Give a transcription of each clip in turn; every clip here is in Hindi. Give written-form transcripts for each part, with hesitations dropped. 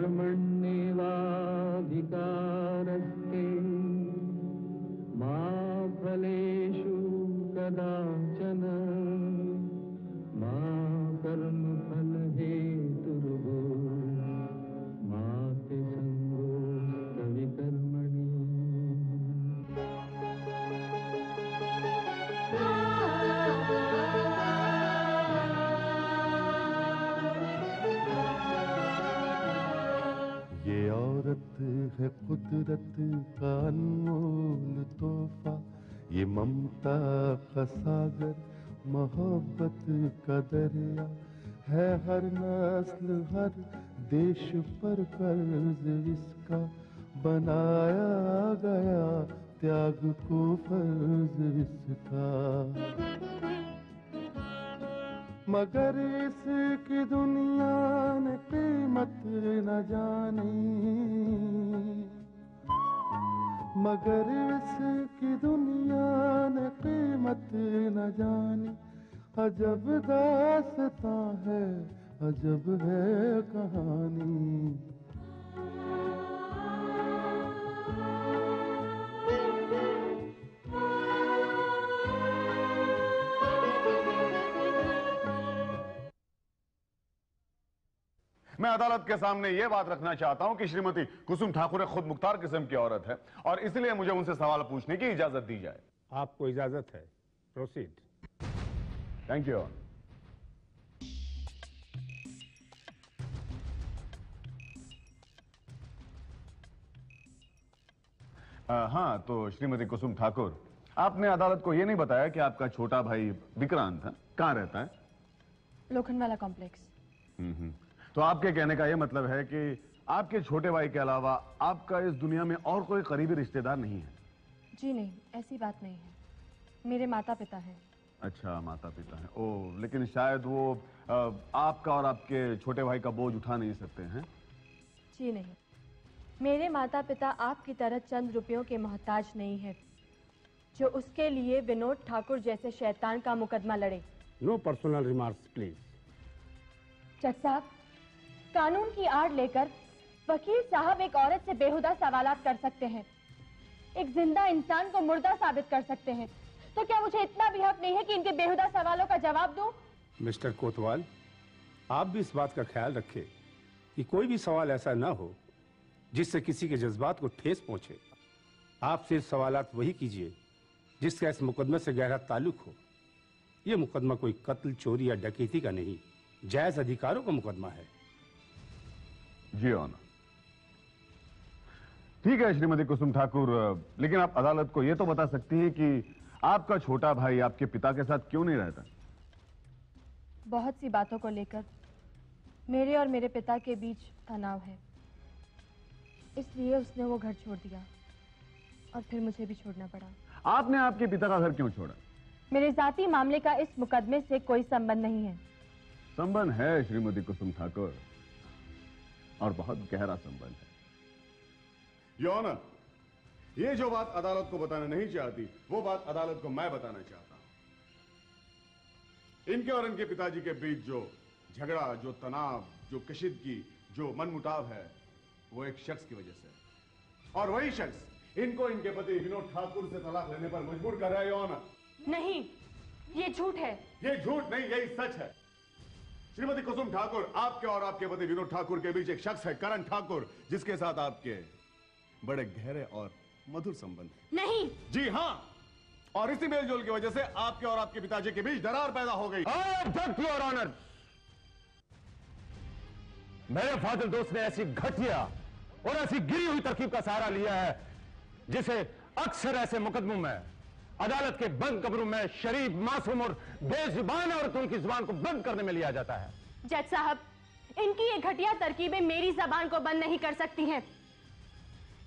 कर्मण्येवाधिकारस्ते मा फलेषु कदाचन मा कर्मफलहेतुर्भूः मा ते संगोऽस्त्वपि कर्मणि। ये औरत है कुदरत का अनमोल तोहफा, ये ममता का सागर, मोहब्बत का दरिया है, हर नस्ल हर देश पर कर्ज इसका बनाया गया, त्याग को फर्ज इसका। मगर इसकी दुनिया ने कीमत न जानी, मगर इसकी दुनिया ने कीमत न जानी। अजब दास्तां है, अजब है कहानी। मैं अदालत के सामने यह बात रखना चाहता हूं कि श्रीमती कुसुम ठाकुर एक खुद मुख्तार किस्म की औरत है और इसलिए मुझे उनसे सवाल पूछने की इजाजत दी जाए। आपको इजाजत है, प्रोसीड। Thank you. हाँ, तो श्रीमती कुसुम ठाकुर, आपने अदालत को यह नहीं बताया कि आपका छोटा भाई विक्रांत कहां रहता है? लोखंडवाला कॉम्प्लेक्स। तो आपके कहने का यह मतलब है कि आपके छोटे भाई के अलावा आपका इस दुनिया में और कोई करीबी रिश्तेदार नहीं है? जी नहीं, ऐसी बात नहीं है। मेरे माता पिता हैं। अच्छा, माता पिता हैं। ओह, लेकिन शायद वो आपका और आपके छोटे भाई का बोझ उठा नहीं सकते हैं? जी नहीं, मेरे माता पिता आपकी तरह चंद रुपयों के मोहताज नहीं है जो उसके लिए विनोद ठाकुर जैसे शैतान का मुकदमा लड़े। No personal remarks please. जज साहब, कानून की आड़ लेकर वकील साहब एक औरत से बेहुदा सवालात कर सकते हैं, एक जिंदा इंसान को मुर्दा साबित कर सकते हैं, तो क्या मुझे इतना भी हक नहीं है कि इनके बेहुदा सवालों का जवाब दूं? मिस्टर कोतवाल, आप भी इस बात का ख्याल रखें कि कोई भी सवाल ऐसा ना हो जिससे किसी के जज्बात को ठेस पहुंचे। आप सिर्फ सवालात वही कीजिए जिसका इस मुकदमे से गहरा ताल्लुक हो। यह मुकदमा कोई कत्ल, चोरी या डकैती का नहीं, जायज अधिकारों का मुकदमा है। जी ऑनर। ठीक है श्रीमती कुसुम ठाकुर, लेकिन आप अदालत को यह तो बता सकती हैं कि आपका छोटा भाई आपके पिता के साथ क्यों नहीं रहता? बहुत सी बातों को लेकर मेरे और मेरे पिता के बीच तनाव है, इसलिए उसने वो घर छोड़ दिया और फिर मुझे भी छोड़ना पड़ा। आपने आपके पिता का घर क्यों छोड़ा? मेरे जाती मामले का इस मुकदमे से कोई संबंध नहीं है। संबंध है श्रीमती कुसुम ठाकुर, और बहुत गहरा संबंध है। योर ऑनर, ये जो बात अदालत को बताना नहीं चाहती, वो बात अदालत को मैं बताना चाहता हूं। इनके और इनके पिताजी के बीच जो झगड़ा, जो तनाव, जो कशीदगी, जो मनमुटाव है, वो एक शख्स की वजह से, और वही शख्स इनको इनके पति विनोद ठाकुर से तलाक लेने पर मजबूर कर रहा है। योर ऑनर, नहीं, ये झूठ है। ये झूठ नहीं, यही सच है। श्रीमती कुसुम ठाकुर, आपके और आपके पति विनोद ठाकुर के बीच एक शख्स है, करण ठाकुर, जिसके साथ आपके बड़े गहरे और मधुर संबंध है। नहीं। जी हां, और इसी मेलजोल की वजह से आपके और आपके पिताजी के बीच दरार पैदा हो गई। योर ऑनर, मेरे फाजिल दोस्त ने ऐसी घटिया और ऐसी गिरी हुई तरकीब का सहारा लिया है जिसे अक्सर ऐसे मुकदमों में अदालत के बंद कमरों में शरीफ, मासूम और बेजुबान औरतों की जुबान को बंद करने में लिया जाता है। जज साहब, इनकी ये घटिया तरकीबें मेरी जबान को बंद नहीं कर सकती हैं।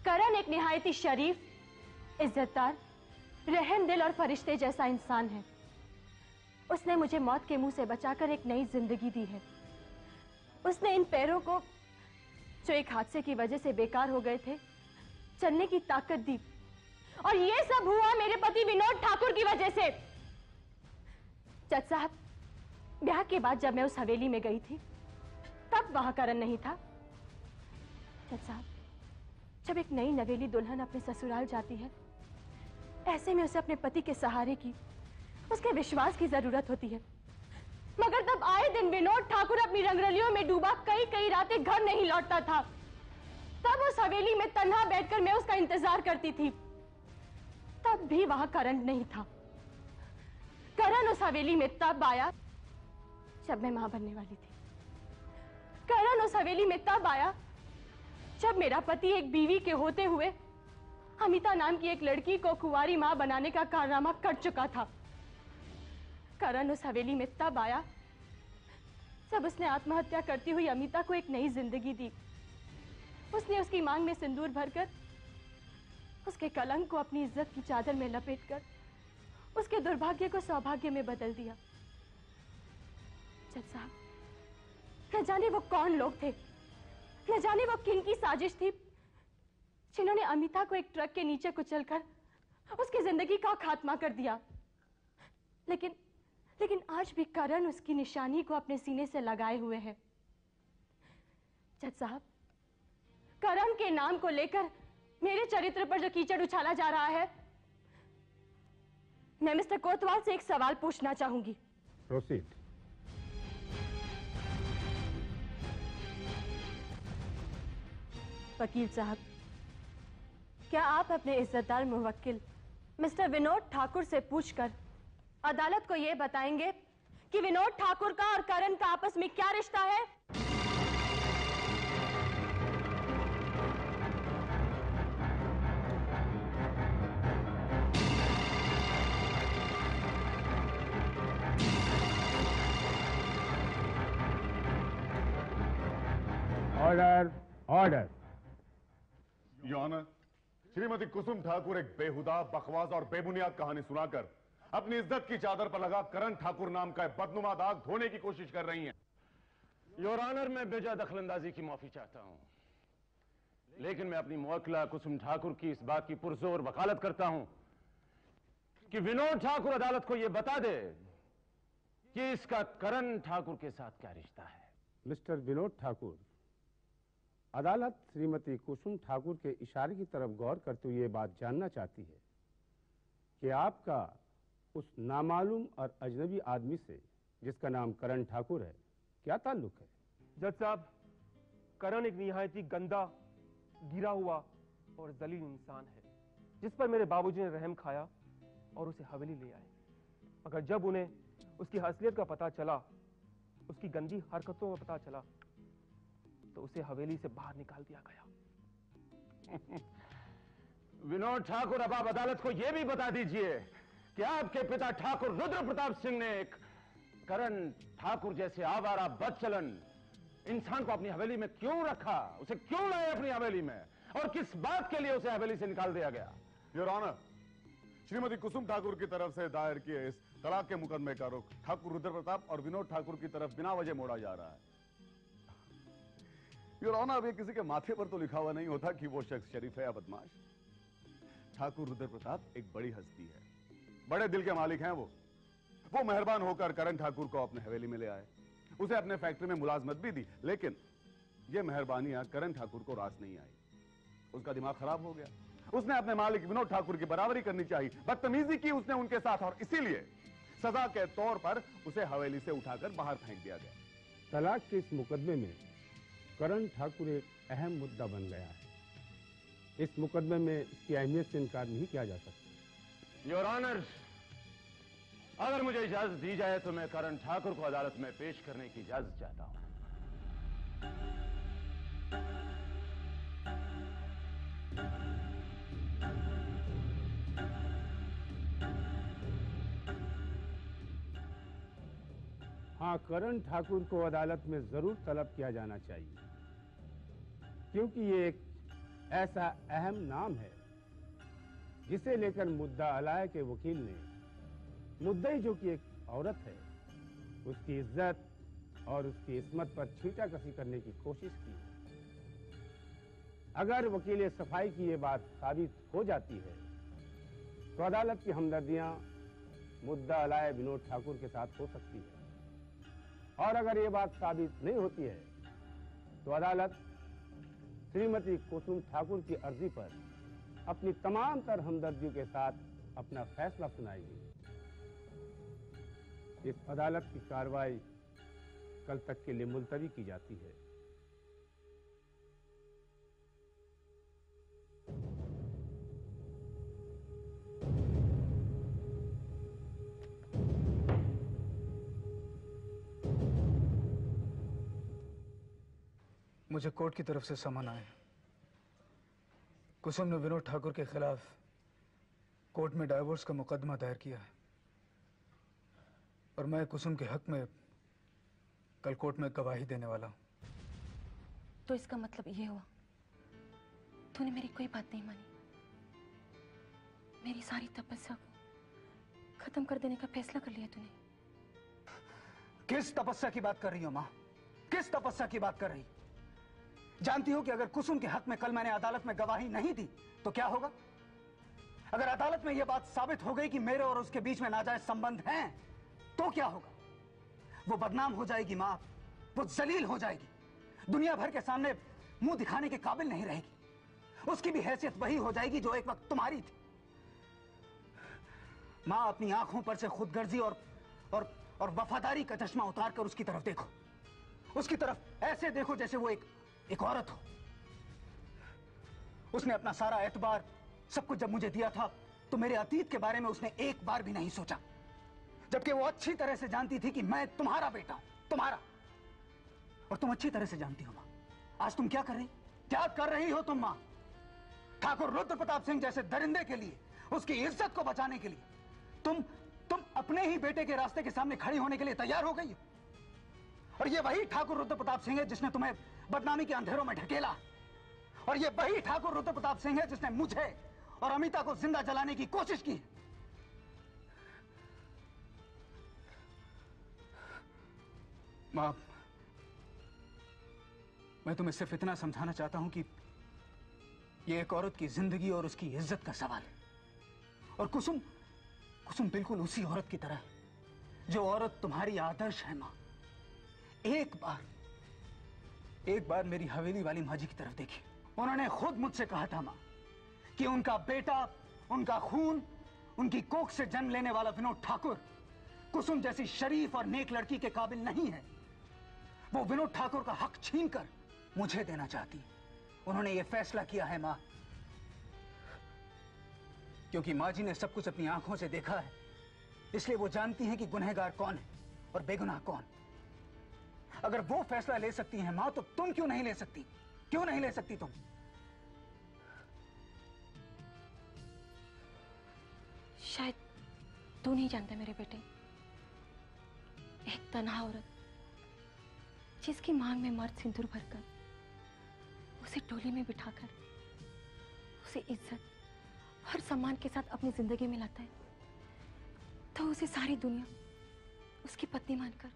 करण एक निहायती शरीफ, इज्जतदार, रहमदिल और फरिश्ते जैसा इंसान है। उसने मुझे मौत के मुंह से बचाकर एक नई जिंदगी दी है। उसने इन पैरों को, जो एक हादसे की वजह से बेकार हो गए थे, चलने की ताकत दी, और ये सब हुआ मेरे पति विनोद ठाकुर की वजह से। जज साहब, ब्याह के बाद जब मैं उस हवेली में गई थी, तब वहां करण नहीं था। जज साहब, जब एक नई नवेली दुल्हन अपने ससुराल जाती है, ऐसे में उसे अपने पति के सहारे की, उसके विश्वास की जरूरत होती है। मगर तब आए दिन विनोद ठाकुर अपनी रंगरलियों में डूबा कई कई रातें घर नहीं लौटता था। तब उस हवेली में तन्हा बैठकर मैं उसका इंतजार करती थी। तब भी वहां करण नहीं था। करण उस हवेली में तब आया जब मैं मां बनने वाली थी। करण उस हवेली में तब आया जब मेरा पति एक बीवी के होते हुए अमिता नाम की एक लड़की को कुंवारी मां बनाने का कारनामा कर चुका था। करण उस हवेली में तब आया जब उसने आत्महत्या करती हुई अमिता को एक नई जिंदगी दी। उसने उसकी मांग में सिंदूर भरकर उसके कलंक को अपनी इज्जत की चादर में लपेटकर उसके दुर्भाग्य को सौभाग्य में बदल दिया। जज साहब, न जाने वो कौन लोग थे, न जाने वो किन की साजिश थी, जिन्होंने अमिता को एक ट्रक के नीचे कुचलकर उसकी जिंदगी का खात्मा कर दिया। लेकिन आज भी करण उसकी निशानी को अपने सीने से लगाए हुए है। जज साहब, करण के नाम को लेकर मेरे चरित्र पर जो कीचड़ उछाला जा रहा है, मैं मिस्टर कोतवाल से एक सवाल पूछना चाहूंगी। प्रोसीड। वकील साहब, क्या आप अपने इज्जतदार मुवक्किल मिस्टर विनोद ठाकुर से पूछकर अदालत को यह बताएंगे कि विनोद ठाकुर का और करण का आपस में क्या रिश्ता है? Order, order. Your honour, Shrimati Kusum Thakur एक बेहुदा, बकवास और बेबुनियाद कहानी सुनाकर अपनी इज्जत की चादर पर लगा करण ठाकुर नाम का बदनुमा दाग धोने की कोशिश कर रही हैं। योर ऑनर, मैं बेजा दखलंदाजी की माफी चाहता हूं, लेकिन मैं अपनी मुवक्किला कुसुम ठाकुर की इस बात की पुरजोर वकालत करता हूं कि विनोद ठाकुर अदालत को यह बता दे कि इसका करण ठाकुर के साथ क्या रिश्ता है। मिस्टर विनोद ठाकुर, अदालत श्रीमती कुसुम ठाकुर के इशारे की तरफ गौर करते हुए ये बात जानना चाहती है कि आपका उस नामालूम और अजनबी आदमी से, जिसका नाम करण ठाकुर है, क्या ताल्लुक है? जज साहब, करण एक निहायत ही गंदा, गिरा हुआ और जलील इंसान है, जिस पर मेरे बाबूजी ने रहम खाया और उसे हवेली ले आए। मगर जब उन्हें उसकी असलियत का पता चला, उसकी गंदी हरकतों का पता चला, तो उसे हवेली से बाहर निकाल दिया गया। विनोद ठाकुर, अब आप अदालत को यह भी बता दीजिए कि आपके पिता ठाकुर रुद्र प्रताप सिंह ने एक करण ठाकुर जैसे आवारा बदचलन इंसान को अपनी हवेली में क्यों रखा, उसे क्यों लाए अपनी हवेली में, और किस बात के लिए उसे हवेली से निकाल दिया गया? योर ऑनर, श्रीमती कुसुम ठाकुर की तरफ से दायर किए इस तलाक के मुकदमे का रुख ठाकुर रुद्र प्रताप और विनोद ठाकुर की तरफ बिना वजह मोड़ा जा रहा है। योर ऑनर, अब ये किसी के माथे पर तो लिखा हुआ नहीं होता कि वो शख्स शरीफ है या बदमाश। ठाकुर रुद्र प्रताप एक बड़ी हस्ती है, बड़े दिल के मालिक हैं। वो मेहरबान होकर करण ठाकुर को अपने हवेली में ले आए, उसे अपने फैक्ट्री में मुलाजमत भी दी, लेकिन ये मेहरबानियां करण ठाकुर को रास नहीं आई। उसका दिमाग खराब हो गया। उसने अपने मालिक विनोद ठाकुर की बराबरी करनी चाहिए, बदतमीजी की उसने उनके साथ, और इसीलिए सजा के तौर पर उसे हवेली से उठाकर बाहर फेंक दिया गया। तलाक के इस मुकदमे में करण ठाकुर एक अहम मुद्दा बन गया है। इस मुकदमे में इसकी अहमियत से इनकार नहीं किया जा सकता। योर ऑनर, अगर मुझे इजाजत दी जाए तो मैं करण ठाकुर को अदालत में पेश करने की इजाजत चाहता हूं। हाँ, करण ठाकुर को अदालत में जरूर तलब किया जाना चाहिए, क्योंकि ये एक ऐसा अहम नाम है जिसे लेकर मुद्दा अलाय के वकील ने मुद्दई, जो कि एक औरत है, उसकी इज्जत और उसकी इस्मत पर छींटाकसी करने की कोशिश की। अगर वकील सफाई की ये बात साबित हो जाती है तो अदालत की हमदर्दियां मुद्दा अलाय विनोद ठाकुर के साथ हो सकती है, और अगर ये बात साबित नहीं होती है तो अदालत श्रीमती कुसुम ठाकुर की अर्जी पर अपनी तमाम तर हमदर्दियों के साथ अपना फैसला सुनाएगी। इस अदालत की कार्रवाई कल तक के लिए मुलतवी की जाती है। मुझे कोर्ट की तरफ से समन आया। कुसुम ने विनोद ठाकुर के खिलाफ कोर्ट में डाइवोर्स का मुकदमा दायर किया है और मैं कुसुम के हक में कल कोर्ट में गवाही देने वाला हूं। तो इसका मतलब ये हुआ तूने मेरी कोई बात नहीं मानी, मेरी सारी तपस्या को खत्म कर देने का फैसला कर लिया तूने। किस तपस्या की बात कर रही हो माँ? किस तपस्या की बात कर रही? जानती हो कि अगर कुसुम के हक में कल मैंने अदालत में गवाही नहीं दी तो क्या होगा? अगर अदालत में यह बात साबित हो गई कि मेरे और उसके बीच में नाजायज संबंध हैं तो क्या होगा? वो बदनाम हो जाएगी मां, वो जलील हो जाएगी, दुनिया भर के सामने मुंह दिखाने के काबिल नहीं रहेगी। उसकी भी हैसियत वही हो जाएगी जो एक वक्त तुम्हारी थी। मां, अपनी आंखों पर से खुदगर्जी और वफादारी का चश्मा उतार कर उसकी तरफ देखो। उसकी तरफ ऐसे देखो जैसे वो एक औरत हो। उसने अपना सारा एतबार सब कुछ जब मुझे दिया था तो मेरे अतीत के बारे में उसने एक बार भी नहीं सोचा, जबकि वो अच्छी तरह से जानती थी कि मैं तुम्हारा बेटा हूं, तुम्हारा। और तुम अच्छी तरह से जानती हो मां, आज तुम क्या कर रही हो तुम मां? ठाकुर रुद्र प्रताप सिंह जैसे दरिंदे के लिए, उसकी इज्जत को बचाने के लिए तुम अपने ही बेटे के रास्ते के सामने खड़ी होने के लिए तैयार हो गई हो। और ये वही ठाकुर रुद्र प्रताप सिंह है जिसने तुम्हें बदनामी के अंधेरों में ढकेला। और ये वही ठाकुर रुद्र प्रताप सिंह है जिसने मुझे और अमिता को जिंदा जलाने की कोशिश की। मां, मैं तुम्हें सिर्फ इतना समझाना चाहता हूं कि यह एक औरत की जिंदगी और उसकी इज्जत का सवाल है। और कुसुम बिल्कुल उसी औरत की तरह है जो औरत तुम्हारी आदर्श है। मां, एक बार मेरी हवेली वाली माँ जी की तरफ देखी। उन्होंने खुद मुझसे कहा था मां कि उनका बेटा, उनका खून, उनकी कोख से जन्म लेने वाला विनोद ठाकुर कुसुम जैसी शरीफ और नेक लड़की के काबिल नहीं है। वो विनोद ठाकुर का हक छीनकर मुझे देना चाहती है। उन्होंने ये फैसला किया है मां, क्योंकि मां जी ने सब कुछ अपनी आंखों से देखा है, इसलिए वो जानती हैं कि गुनहगार कौन है और बेगुनाह कौन। अगर वो फैसला ले सकती हैं मां, तो तुम क्यों नहीं ले सकती? क्यों नहीं ले सकती तुम? शायद तू नहीं जानता मेरे बेटे, एक तन्हा औरत जिसकी मांग में मर्द सिंदूर भरकर उसे टोली में बिठाकर उसे इज्जत और सम्मान के साथ अपनी जिंदगी में लाता है, तो उसे सारी दुनिया उसकी पत्नी मानकर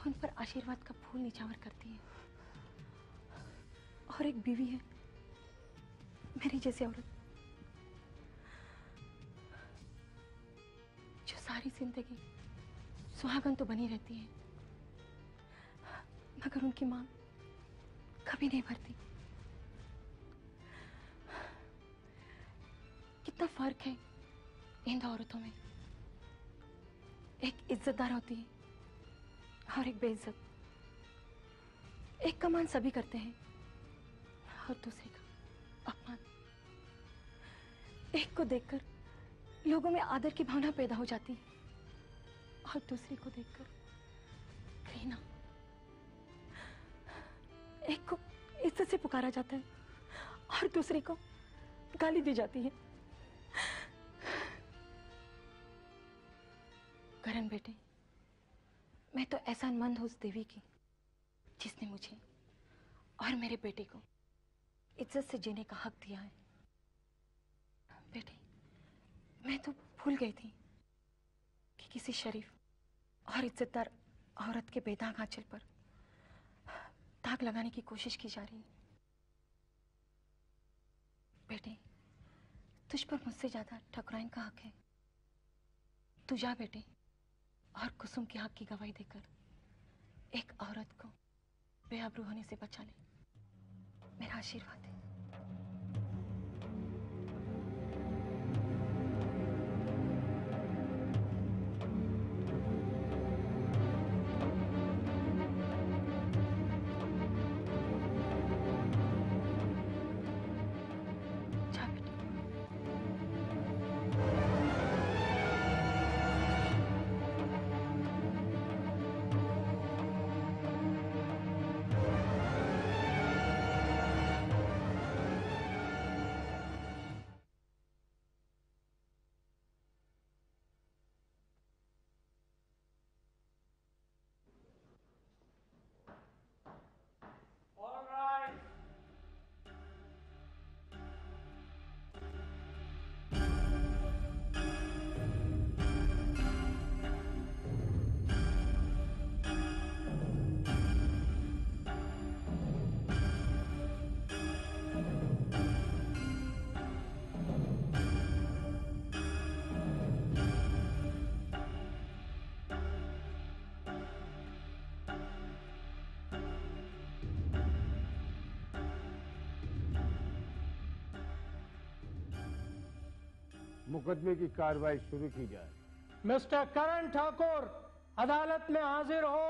उन पर आशीर्वाद का फूल निछावर करती है। और एक बीवी है मेरी जैसी औरत जो सारी जिंदगी सुहागन तो बनी रहती है मगर उनकी मांग कभी नहीं भरती। कितना फर्क है इन दो औरतों में। एक इज्जतदार होती है और एक बेइज्जत। एक का मान सभी करते हैं और दूसरे का अपमान। एक को देखकर लोगों में आदर की भावना पैदा हो जाती है और दूसरे को देखकर घृणा। एक को इज्जत से पुकारा जाता है और दूसरे को गाली दी जाती है। करण बेटे, मैं तो एहसानमंद हूं उस देवी की जिसने मुझे और मेरे बेटे को इज्जत से जीने का हक दिया है। बेटे, मैं तो भूल गई थी कि किसी शरीफ और इज्जतदार औरत के बेदाग आंचल पर दाग लगाने की कोशिश की जा रही है। बेटे, तुझ पर मुझसे ज्यादा ठकुराइन का हक है। तू जा बेटे और कुसुम के हक की गवाही देकर एक औरत को बेआबरू होने से बचा ले। मेरा आशीर्वाद है। जा बेटी। मुकदमे की कार्रवाई शुरू की जाए। मिस्टर करण ठाकुर अदालत में हाजिर हो।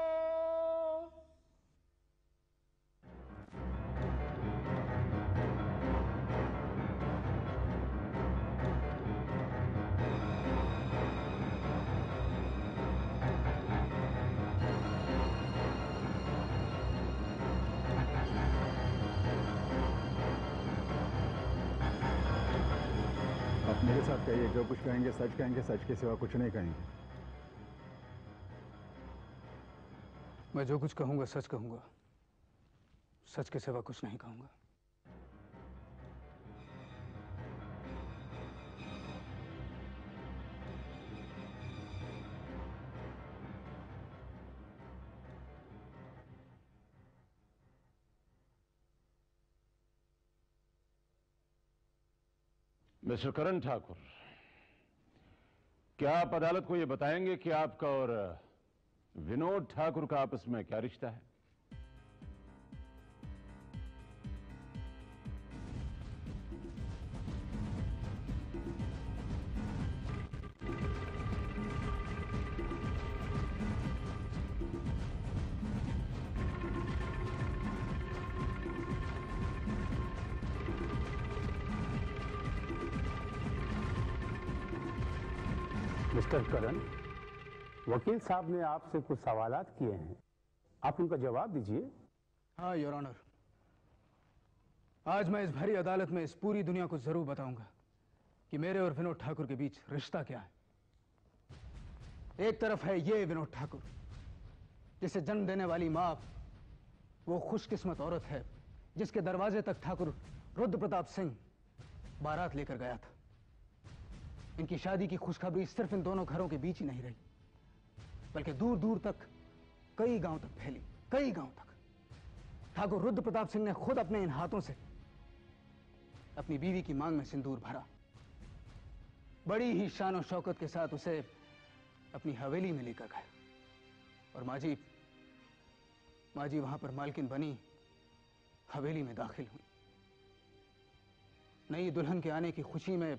आप मेरे साथ कहिए, जो कुछ कहेंगे सच के सिवा कुछ नहीं कहेंगे। मैं जो कुछ कहूंगा सच कहूंगा, सच के सिवा कुछ नहीं कहूंगा। मिस्टर करण ठाकुर, क्या आप अदालत को यह बताएंगे कि आपका और विनोद ठाकुर का आपस में क्या रिश्ता है? मिस्टर करण, वकील साहब ने आपसे कुछ सवालात किए हैं, आप उनका जवाब दीजिए। हाँ योर ऑनर, आज मैं इस भरी अदालत में इस पूरी दुनिया को जरूर बताऊंगा कि मेरे और विनोद ठाकुर के बीच रिश्ता क्या है। एक तरफ है ये विनोद ठाकुर, जिसे जन्म देने वाली मां वो खुशकिस्मत औरत है जिसके दरवाजे तक ठाकुर रुद्र प्रताप सिंह बारात लेकर गया था। इनकी शादी की खुशखबरी सिर्फ इन दोनों घरों के बीच ही नहीं रही, बल्कि दूर दूर तक, कई गांव तक फैली, कई गांव तक। ठाकुर रुद्र प्रताप सिंह ने खुद अपने इन हाथों से अपनी बीवी की मांग में सिंदूर भरा, बड़ी ही शान और शौकत के साथ उसे अपनी हवेली में लेकर गए और माजी वहां पर मालकिन बनी हवेली में दाखिल हुई। नई दुल्हन के आने की खुशी में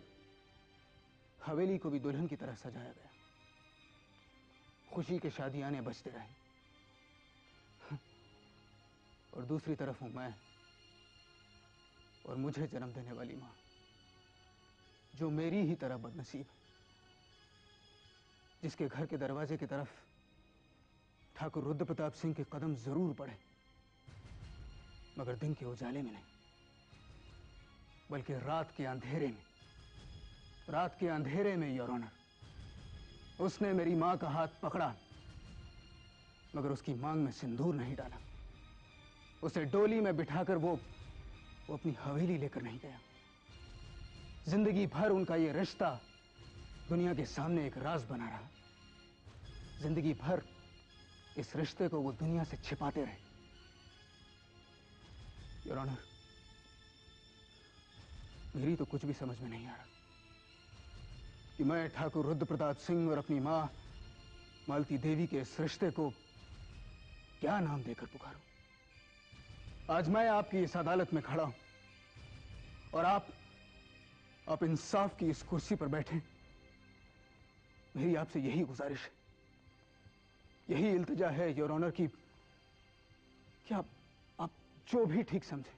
हवेली को भी दुल्हन की तरह सजाया गया। खुशी के शादियाने बजते रहे और दूसरी तरफ हूं मैं और मुझे जन्म देने वाली मां, जो मेरी ही तरह बदनसीब है, जिसके घर के दरवाजे की तरफ ठाकुर रुद्र प्रताप सिंह के कदम जरूर पड़े, मगर दिन के उजाले में नहीं, बल्कि रात के अंधेरे में। रात के अंधेरे में योर ऑनर, उसने मेरी मां का हाथ पकड़ा, मगर उसकी मांग में सिंदूर नहीं डाला। उसे डोली में बिठाकर वो अपनी हवेली लेकर नहीं गया। जिंदगी भर उनका ये रिश्ता दुनिया के सामने एक राज बना रहा। जिंदगी भर इस रिश्ते को वो दुनिया से छिपाते रहे। योर ऑनर, मेरी तो कुछ भी समझ में नहीं आ रहा कि मैं ठाकुर रुद्र प्रताप सिंह और अपनी मां मालती देवी के इस रिश्ते को क्या नाम देकर पुकारूं। आज मैं आपकी इस अदालत में खड़ा हूं और आप इंसाफ की इस कुर्सी पर बैठे। मेरी आपसे यही गुजारिश है, यही इल्तिजा है योर ऑनर की कि आप जो भी ठीक समझें,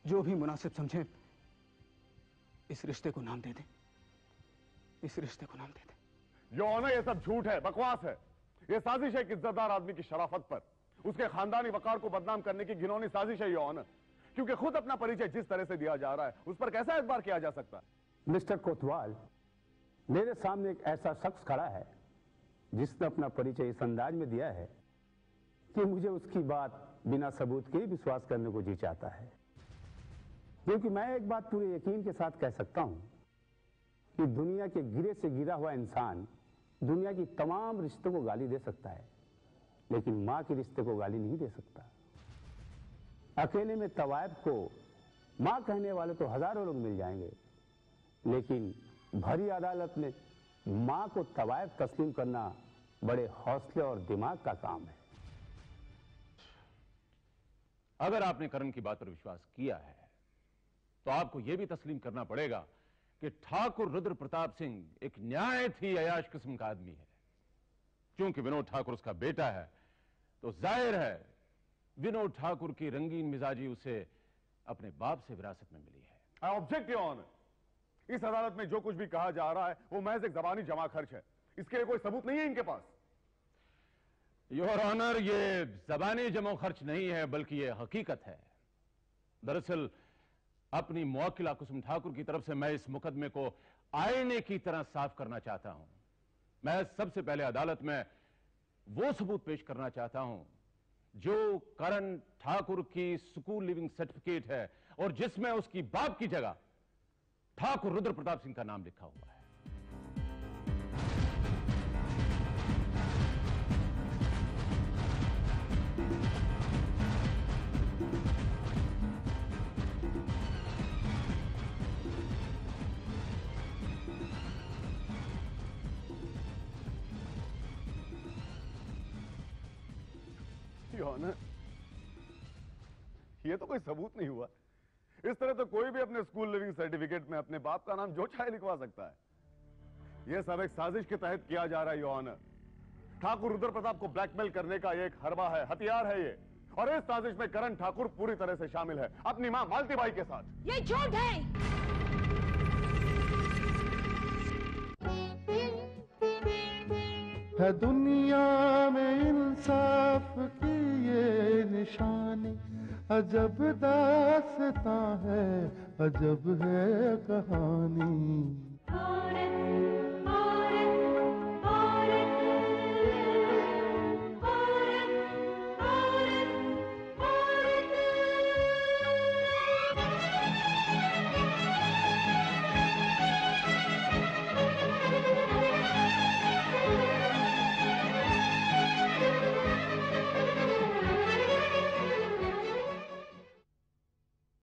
जो भी मुनासिब समझें, इस रिश्ते को नाम दे दें, इस रिश्ते को नाम दे दें। योर ऑनर, ये सब झूठ है, बकवास है। ये साजिश है एक इज्जतदार आदमी की शराफत पर, उसके खानदानी वकार को बदनाम करने की घिनौनी साजिश है योर ऑनर। क्योंकि खुद अपना परिचय जिस तरह से दिया जा रहा है उस पर कैसा एतबार किया जा सकता है? मिस्टर कोतवाल, मेरे सामने एक ऐसा शख्स खड़ा है जिसने अपना परिचय इस अंदाज में दिया है कि मुझे उसकी बात बिना सबूत के विश्वास करने को जी चाहता है। क्योंकि मैं एक बात पूरे यकीन के साथ कह सकता हूं कि दुनिया के गिरे से गिरा हुआ इंसान दुनिया की तमाम रिश्तों को गाली दे सकता है, लेकिन मां के रिश्ते को गाली नहीं दे सकता। अकेले में तवायब को मां कहने वाले तो हजारों लोग मिल जाएंगे, लेकिन भरी अदालत में मां को तवायब तस्लीम करना बड़े हौसले और दिमाग का काम है। अगर आपने करण की बात पर विश्वास किया है तो आपको यह भी तस्लीम करना पड़ेगा कि ठाकुर रुद्र प्रताप सिंह एक न्यायत ही अयाश किस्म का आदमी है। क्योंकि विनोद ठाकुर उसका बेटा है तो जाहिर है विनोद ठाकुर की रंगीन मिजाजी उसे अपने बाप से विरासत में मिली है। I object your honour. इस अदालत में जो कुछ भी कहा जा रहा है वो महज एक जबानी जमा खर्च है, इसके लिए कोई सबूत नहीं है इनके पास। योर ऑनर, ये जबानी जमा खर्च नहीं है बल्कि ये हकीकत है। दरअसल अपनी मुवक्किला कुसुम ठाकुर की तरफ से मैं इस मुकदमे को आईने की तरह साफ करना चाहता हूं। मैं सबसे पहले अदालत में वो सबूत पेश करना चाहता हूं जो करण ठाकुर की स्कूल लिविंग सर्टिफिकेट है और जिसमें उसकी बाप की जगह ठाकुर रुद्र प्रताप सिंह का नाम लिखा हुआ है। ये तो कोई सबूत नहीं हुआ। इस तरह तो कोई भी अपने स्कूल लिविंग सर्टिफिकेट में अपने बाप का नाम जो चाहे लिखवा सकता है। यह सब एक साजिश के तहत किया जा रहा है योर ऑनर। ठाकुर रुद्र प्रताप को ब्लैकमेल करने का ये एक हरबा है, हथियार है ये, और इस साजिश में करण ठाकुर पूरी तरह से शामिल है अपनी मां मालती बाई के साथ। ये झूठ है। है दुनिया में इंसाफ की ये निशानी, अजब दास्तां है, अजब है कहानी।